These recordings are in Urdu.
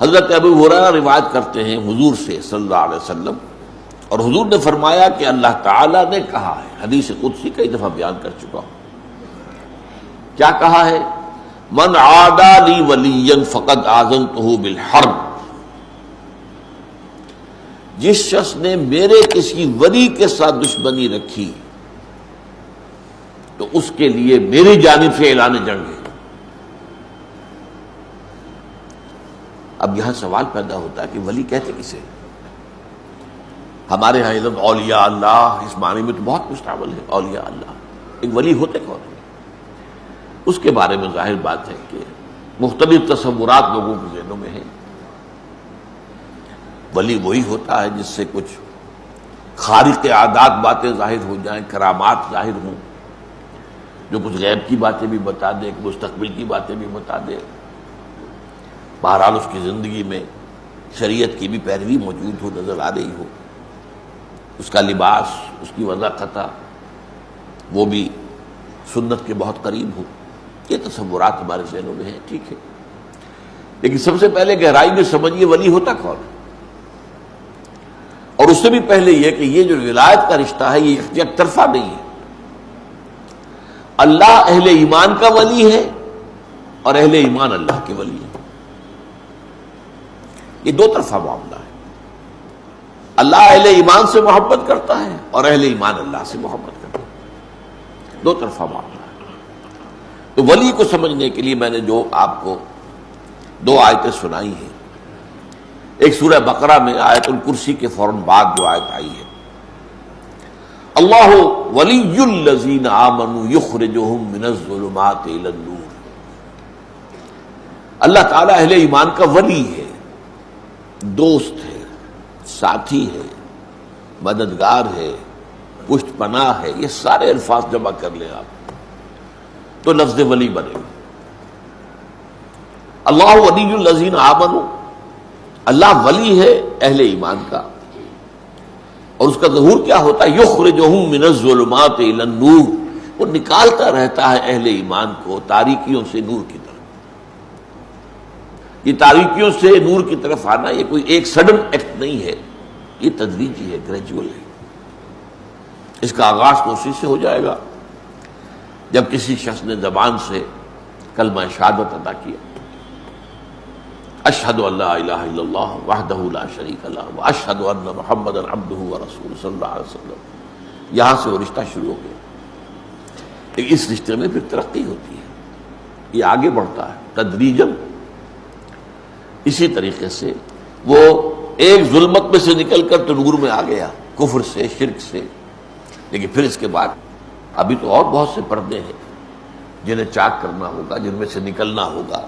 حضرت ابو ہریرہ روایت کرتے ہیں حضور سے صلی اللہ علیہ وسلم، اور حضور نے فرمایا کہ اللہ تعالیٰ نے کہا ہے، حدیث قدسی کئی دفعہ بیان کر چکا ہوں، کیا کہا ہے؟ من عادى لي وليا فقد آذنته بالحرب، جس شخص نے میرے کسی ولی کے ساتھ دشمنی رکھی تو اس کے لیے میری جانب سے اعلان جنگ ہے۔ اب یہاں سوال پیدا ہوتا ہے کہ ولی کہتے کسے؟ ہمارے ہاں علم اولیاء اللہ اس معنی میں تو بہت مستعمل ہے، اولیاء اللہ، ایک ولی ہوتے کون ہیں؟ اس کے بارے میں ظاہر بات ہے کہ مختلف تصورات لوگوں کے ذہنوں میں ہیں۔ ولی وہی ہوتا ہے جس سے کچھ خارق عادات باتیں ظاہر ہو جائیں، کرامات ظاہر ہوں، جو کچھ غیب کی باتیں بھی بتا دے، مستقبل کی باتیں بھی بتا دے، بہرحال اس کی زندگی میں شریعت کی بھی پیروی موجود ہو، نظر آ رہی ہو، اس کا لباس، اس کی وضاحت وہ بھی سنت کے بہت قریب ہو۔ یہ تصورات ہمارے ذہنوں میں ہیں، ٹھیک ہے، لیکن سب سے پہلے گہرائی میں سمجھیے ولی ہوتا کون ہے، اور اس سے بھی پہلے یہ کہ یہ جو ولایت کا رشتہ ہے یہ یک طرفہ نہیں ہے۔ اللہ اہل ایمان کا ولی ہے اور اہل ایمان اللہ کے ولی ہے، یہ دو طرفہ معاملہ ہے۔ اللہ اہل ایمان سے محبت کرتا ہے اور اہل ایمان اللہ سے محبت کرتا ہے، دو طرفہ معاملہ ہے۔ تو ولی کو سمجھنے کے لیے میں نے جو آپ کو دو آیتیں سنائی ہیں، ایک سورہ بقرہ میں آیت الکرسی کے فوراً بعد جو آیت آئی ہے، اللہ ولی الذین آمنوا یخرجہم من الظلمات الی النور، اللہ تعالیٰ اہل ایمان کا ولی ہے، دوست ہے، ساتھی ہے، مددگار ہے، پشت پناہ ہے، یہ سارے الفاظ جمع کر لیں آپ تو لفظ ولی بنے گا۔ اللہ ولی الذین آمنوا، اللہ ولی ہے اہل ایمان کا، اور اس کا ظہور کیا ہوتا ہے؟ یخرجہم من الظلمات الی النور، وہ نکالتا رہتا ہے اہل ایمان کو تاریکیوں سے نور کی طرف۔ یہ تاریکیوں سے نور کی طرف آنا یہ کوئی ایک سڈن ایکٹ نہیں ہے، یہ تدریجی ہے، گریجول ہے۔ اس کا آغاز تو اسی سے ہو جائے گا جب کسی شخص نے زبان سے کلمہ شہادت ادا کیا، اشہد ان لا الہ الا اللہ وحدہ لا شریک لہ واشہد ان محمدا عبدہ ورسولہ صلی اللہ علیہ وسلم، یہاں سے وہ رشتہ شروع ہو گیا۔ لیکن اس رشتے میں پھر ترقی ہوتی ہے، یہ آگے بڑھتا ہے تدریجاً۔ اسی طریقے سے وہ ایک ظلمت میں سے نکل کر تو نور میں آ گیا، کفر سے، شرک سے، لیکن پھر اس کے بعد ابھی تو اور بہت سے پردے ہیں جنہیں چاک کرنا ہوگا، جن میں سے نکلنا ہوگا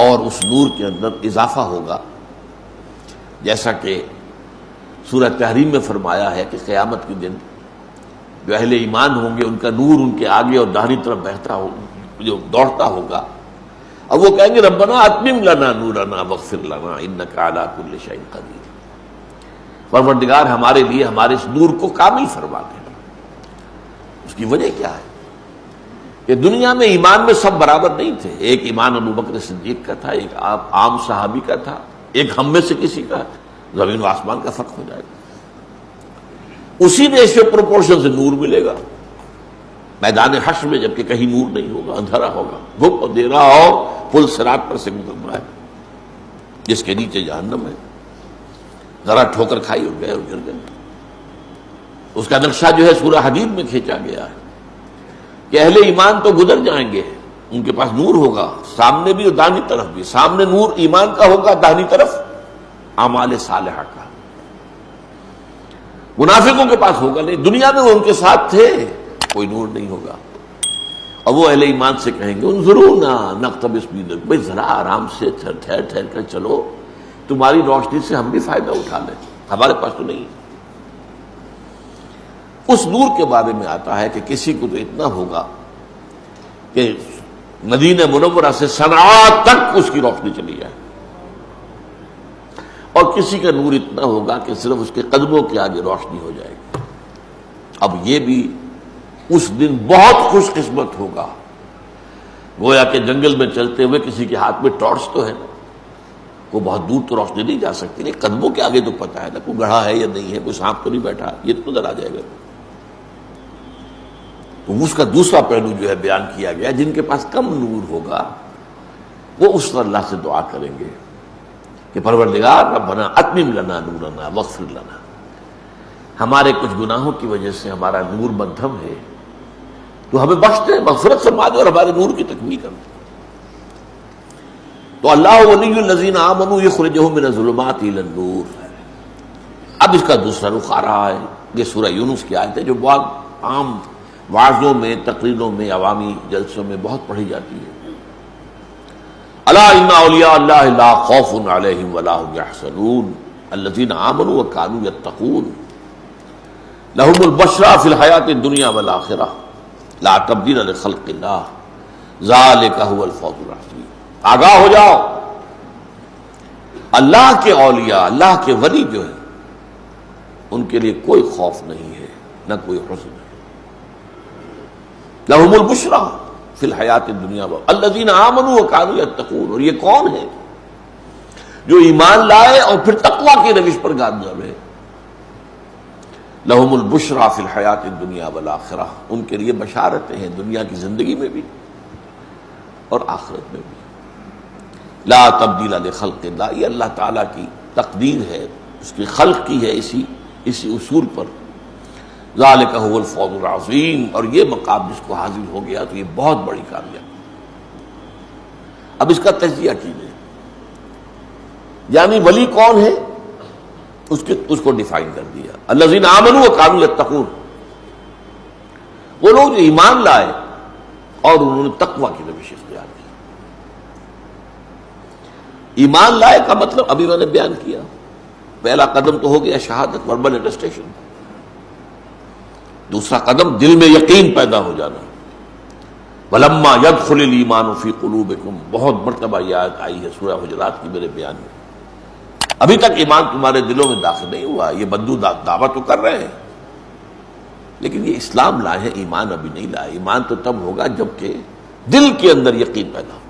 اور اس نور کے اندر اضافہ ہوگا، جیسا کہ سورہ تحریم میں فرمایا ہے کہ قیامت کے دن جو اہل ایمان ہوں گے ان کا نور ان کے آگے اور داہنی طرف بہتا ہو، جو دوڑتا ہوگا، اب وہ کہیں گے ربنا اتمم لنا نورنا واغفر لنا انک علی کل شیء قدیر، پروردگار ہمارے لیے ہمارے اس نور کو کامل فرما دے۔ اس کی وجہ کیا ہے کہ دنیا میں ایمان میں سب برابر نہیں تھے، ایک ایمان ابو بکر صدیق کا تھا، ایک عام صحابی کا تھا، ایک ہم میں سے کسی کا، زمین و آسمان کا فرق ہو جائے گا۔ اسی ریشیو پروپورشن سے نور ملے گا میدان حشر میں، جبکہ کہیں نور نہیں ہوگا، اندھیرا ہوگا، دھوپ اندھیرا، اور پل صراط پر سے گزرنا ہے جس کے نیچے جہنم ہے، ذرا ٹھوکر کھائی اور گئے اور گر گئے۔ اس کا نقشہ جو ہے سورہ حدید میں کھینچا گیا ہے کہ اہل ایمان تو گزر جائیں گے، ان کے پاس نور ہوگا سامنے بھی اور داہنی طرف بھی، سامنے نور ایمان کا ہوگا، داہنی طرف اعمال صالحہ کا۔ منافقوں کے پاس ہوگا نہیں، دنیا میں وہ ان کے ساتھ تھے، کوئی نور نہیں ہوگا، اور وہ اہل ایمان سے کہیں گے انظرونا نقتبس من نورکم، بھائی ذرا آرام سے ٹھہر کر چلو، تمہاری روشنی سے ہم بھی فائدہ اٹھا لیں، ہمارے پاس تو نہیں ہے۔ اس نور کے بارے میں آتا ہے کہ کسی کو تو اتنا ہوگا کہ مدینہ منورہ سے صنعاء تک اس کی روشنی چلی جائے، اور کسی کا نور اتنا ہوگا کہ صرف اس کے قدموں کے آگے روشنی ہو جائے گی۔ اب یہ بھی اس دن بہت خوش قسمت ہوگا، گویا کہ جنگل میں چلتے ہوئے کسی کے ہاتھ میں ٹارچ تو ہے نا، وہ بہت دور تو روشنی نہیں جا سکتی، لیکن قدموں کے آگے تو پتہ ہے نا کوئی گڑھا ہے یا نہیں ہے، کوئی سانپ تو نہیں بیٹھا، یہ تو نظر آ جائے گا۔ تو اس کا دوسرا پہلو جو ہے بیان کیا گیا، جن کے پاس کم نور ہوگا وہ اس پر اللہ سے دعا کریں گے کہ پروردگار ربنا اتمم لنا نورنا واغفر لنا، ہمارے کچھ گناہوں کی وجہ سے ہمارا نور مدھم ہے، تو ہمیں بخش دے، مغفرت فرما دے اور ہمارے نور کی تکمیل کر دے۔ تو اللہ ولی الذین آمنوا یخرجہم من الظلمات الی النور۔ اب اس کا دوسرا رخ آ رہا ہے، یہ سورہ یونس کی آیت ہے جو بہت عام وعظوں میں، تقریروں میں، عوامی جلسوں میں بہت پڑھی جاتی ہے۔ الا ان اولیاء اللہ لا خوف علیہم ولا هم یحزنون الذین آمنوا وکانوا یتقون لهم البشرى فی الحیاۃ الدنیا والآخرہ لا تبدیل لخلق اللہ ذلک هو الفوز العظیم۔ آگاہ ہو جاؤ، اللہ کے اولیاء، اللہ کے ولی جو ہیں ان کے لیے کوئی خوف نہیں ہے، نہ کوئی حزن ہے۔ لہم البشریٰ فی الحیات الدنیا الذین آمنوا وکانوا یتقون، اور یہ کون ہے جو ایمان لائے اور پھر تقوی کی روش پر گامزن رہے۔ لہم البشریٰ فی الحیات الدنیا والآخرہ، ان کے لیے بشارتیں ہیں دنیا کی زندگی میں بھی اور آخرت میں بھی۔ لا تبدیل لخلق اللہ، یہ اللہ تعالیٰ کی تقدیر ہے، اس کی خلق کی ہے اسی اصول پر۔ ذالک هو الفوز العظیم، اور یہ مقام جس کو حاصل ہو گیا تو یہ بہت بڑی کامیابی۔ اب اس کا تجزیہ کیجیے، یعنی ولی کون ہے اس کو ڈیفائن کر دیا۔ الذین آمنوا وکانوا یتقون، وہ لوگ جو ایمان لائے اور انہوں نے تقوی کی روش اختیار کی۔ ایمان لائے کا مطلب ابھی میں نے بیان کیا، پہلا قدم تو ہو گیا شہادت، وربل اٹیسٹیشن۔ دوسرا قدم دل میں یقین پیدا ہو جانا، وَلَمَّا يَدْخُلِ الْإِيمَانُ فِي قُلُوبِكُمْ، بہت مرتبہ یہ آیت آئی ہے سورہ حجرات کی میرے بیان میں۔ ابھی تک ایمان تمہارے دلوں میں داخل نہیں ہوا، یہ بدو دعویٰ تو کر رہے ہیں لیکن یہ اسلام لائے ہیں، ایمان ابھی نہیں لائے۔ ایمان تو تب ہوگا جب کہ دل کے اندر یقین پیدا ہو۔